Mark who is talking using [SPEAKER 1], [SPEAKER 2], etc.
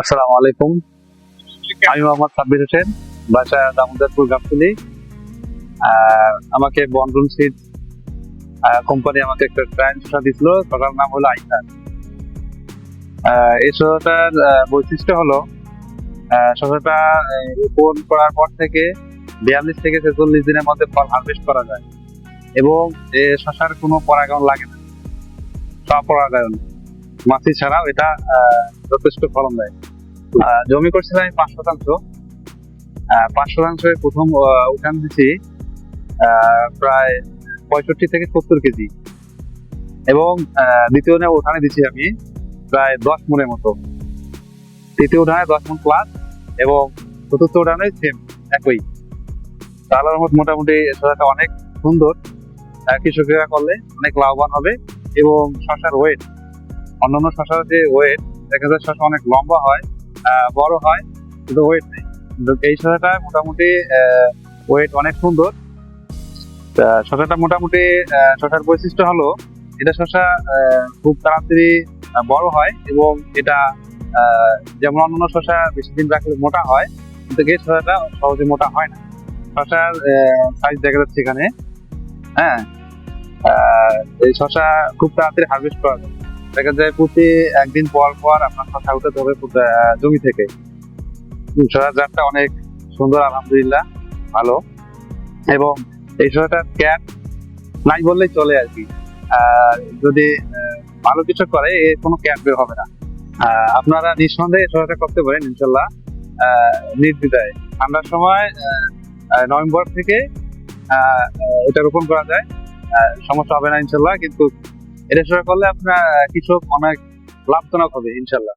[SPEAKER 1] আসসালামু আলাইকুম। আমি মোহাম্মদ সাব্বির হোসেন, বাসা দামোদরপুর গাবতলী। আমাকে বন্ডন সিড কোম্পানি আমাকে একটা ট্রায়াল শসা দিছিল, শসার নাম হলো আইসার। এই শসাটার বৈশিষ্ট্য হলো শসাটা রোপণ করার পর থেকে 42 থেকে 46 দিনের মধ্যে ফল হারভেস্ট করা যায় এবং শসার কোনো পরাগায়ন লাগে না, স্বপরাগায়ন মাছি ছাড়াও এটা যথেষ্ট ফলন দেয়। জমি করছিলাম আমি 5 শতাংশ। 5 শতাংশে প্রথম উঠান দিচ্ছি প্রায় 65 থেকে 70 কেজি এবং দ্বিতীয় উঠানে দিচ্ছি আমি প্রায় 10 মনের মতো। তৃতীয় উঠানে 10 মন প্লাস এবং চতুর্থ উঠানে সেম একই। তাহলে মোটামুটি শসাটা অনেক সুন্দর, কৃষকেরা করলে অনেক লাভবান হবে। এবং শসার ওয়েট, অন্যান্য শসার যে ওয়েট দেখা যায় শসা অনেক লম্বা হয়, বড় হয়, কিন্তু ওয়েট নেই। কিন্তু এই শসাটা মোটামুটি ওয়েট অনেক সুন্দর। শসাটা মোটামুটি শসার বৈশিষ্ট্য হলো এটা শসা খুব তাড়াতাড়ি বড় হয় এবং এটা যেমন অন্যান্য শসা বেশি দিন রাখলে মোটা হয়, কিন্তু এই শসাটা সহজে মোটা হয় না। শসার সাইজ দেখা যাচ্ছে এখানে। হ্যাঁ, এই শসা খুব তাড়াতাড়ি হারভেস্ট করা যায়। দেখা যায় প্রতি একদিন পর পর আপনার শসা উঠাতে হবে জমি থেকে। শসার জাতটা অনেক সুন্দর, আলহামদুলিল্লাহ ভালো। এবং এই শসাটার ক্যাপ নাই বললেই চলে আর কি। যদি ভালো কিছু করে এর কোনো ক্যাপ বের হবে না। আপনারা নিঃসন্দেহে শসাটা করতে পারেন ইনশাল্লাহ, নির্দ্বিধায়। ঠান্ডার সময় নভেম্বর থেকে এটা রোপণ করা যায়, সমস্যা হবে না ইনশাল্লাহ। কিন্তু এটা শসা করলে আপনার কৃষক অনেক লাভজনক হবে ইনশাল্লাহ।